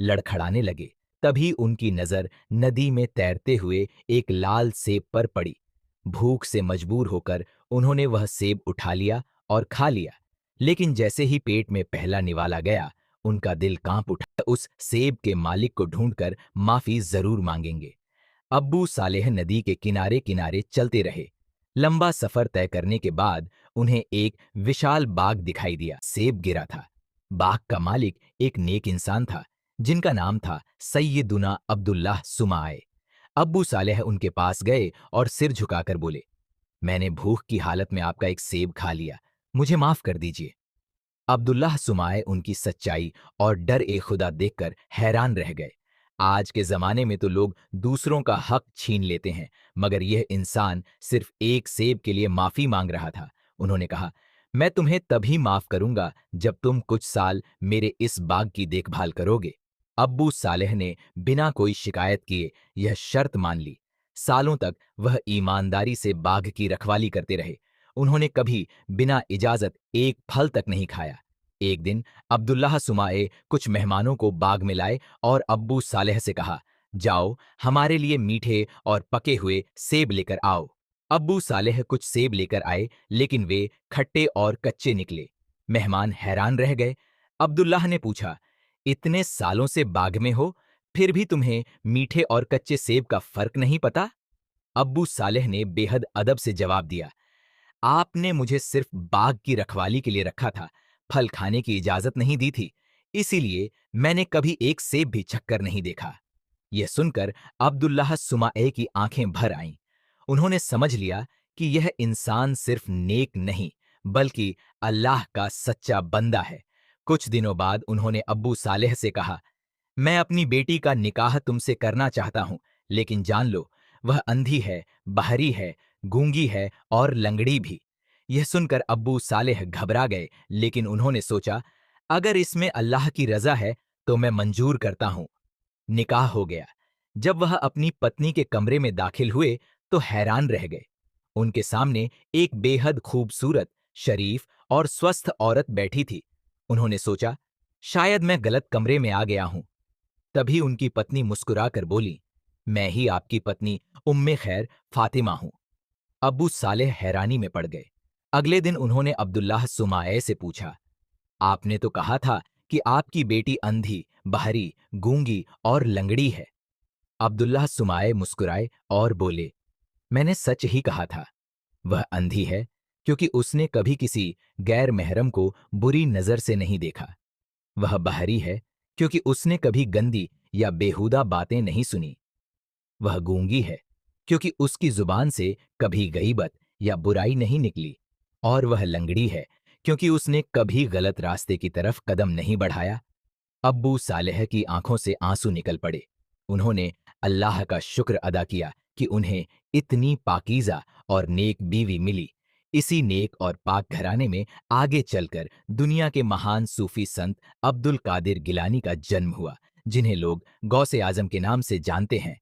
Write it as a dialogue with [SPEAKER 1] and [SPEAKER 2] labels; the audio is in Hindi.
[SPEAKER 1] लड़खड़ाने लगे। तभी उनकी नजर नदी में तैरते हुए एक लाल सेब पर पड़ी। भूख से मजबूर होकर उन्होंने वह सेब उठा लिया और खा लिया। लेकिन जैसे ही पेट में पहला निवाला गया, उनका दिल कांप उठा। उस सेब के मालिक को ढूंढकर माफी जरूर मांगेंगे। अब्बू सालेह नदी के किनारे किनारे चलते रहे। लंबा सफर तय करने के बाद उन्हें एक विशाल बाग दिखाई दिया। सेब गिरा था। बाग का मालिक एक नेक इंसान था, जिनका नाम था सैयदुना अब्दुल्लाह सुमाए। अब्बू सालेह उनके पास गए और सिर झुकाकर बोले, मैंने भूख की हालत में आपका एक सेब खा लिया, मुझे माफ कर दीजिए। अब्दुल्लाह सुमाए उनकी सच्चाई और डर ए खुदा देखकर हैरान रह गए। आज के जमाने में तो लोग दूसरों का हक छीन लेते हैं, मगर यह इंसान सिर्फ एक सेब के लिए माफी मांग रहा था। उन्होंने कहा, मैं तुम्हें तभी माफ करूंगा जब तुम कुछ साल मेरे इस बाग की देखभाल करोगे। अब्बू सालेह ने बिना कोई शिकायत किए यह शर्त मान ली। सालों तक वह ईमानदारी से बाग की रखवाली करते रहे। उन्होंने कभी बिना इजाजत एक फल तक नहीं खाया। एक दिन अब्दुल्लाह सुमाए कुछ मेहमानों को बाग में लाए और अब्बू सालेह से कहा, जाओ हमारे लिए मीठे और पके हुए सेब लेकर आओ। अब्बू सालेह कुछ सेब लेकर आए, लेकिन वे खट्टे और कच्चे निकले। मेहमान हैरान रह गए। अब्दुल्लाह ने पूछा, इतने सालों से बाग में हो, फिर भी तुम्हें मीठे और कच्चे सेब का फर्क नहीं पता? अब्बू सालेह ने बेहद अदब से जवाब दिया, आपने मुझे सिर्फ बाग की रखवाली के लिए रखा था, फल खाने की इजाजत नहीं दी थी, इसीलिए मैंने कभी एक सेब भी चखकर नहीं देखा। यह सुनकर अब्दुल्लाह सुमाए की आंखें भर आईं। उन्होंने समझ लिया कि यह इंसान सिर्फ नेक नहीं, बल्कि अल्लाह का सच्चा बंदा है। कुछ दिनों बाद उन्होंने अब्बू सालेह से कहा, मैं अपनी बेटी का निकाह तुमसे करना चाहता हूं, लेकिन जान लो वह अंधी है, बहरी है, गूंगी है और लंगड़ी भी। यह सुनकर अब्बू सालेह घबरा गए, लेकिन उन्होंने सोचा, अगर इसमें अल्लाह की रजा है तो मैं मंजूर करता हूं। निकाह हो गया। जब वह अपनी पत्नी के कमरे में दाखिल हुए तो हैरान रह गए। उनके सामने एक बेहद खूबसूरत, शरीफ और स्वस्थ औरत बैठी थी। उन्होंने सोचा, शायद मैं गलत कमरे में आ गया हूं। तभी उनकी पत्नी मुस्कुराकर बोली, मैं ही आपकी पत्नी उम्मे खैर फातिमा हूं। अब्बू सालेह हैरानी में पड़ गए। अगले दिन उन्होंने अब्दुल्लाह सुमाए से पूछा, आपने तो कहा था कि आपकी बेटी अंधी, बहरी, गूंगी और लंगड़ी है। अब्दुल्लाह सुमाए मुस्कुराए और बोले, मैंने सच ही कहा था। वह अंधी है क्योंकि उसने कभी किसी गैर महरम को बुरी नजर से नहीं देखा। वह बहरी है क्योंकि उसने कभी गंदी या बेहुदा बातें नहीं सुनी। वह गूंगी है क्योंकि उसकी जुबान से कभी गईबत या बुराई नहीं निकली। और वह लंगड़ी है क्योंकि उसने कभी गलत रास्ते की तरफ कदम नहीं बढ़ाया। अब्बू सालेह की आंखों से आंसू निकल पड़े। उन्होंने अल्लाह का शुक्र अदा किया कि उन्हें इतनी पाकीज़ा और नेक बीवी मिली। इसी नेक और पाक घराने में आगे चलकर दुनिया के महान सूफी संत अब्दुल कादिर गिलानी का जन्म हुआ, जिन्हें लोग गौसे आजम के नाम से जानते हैं।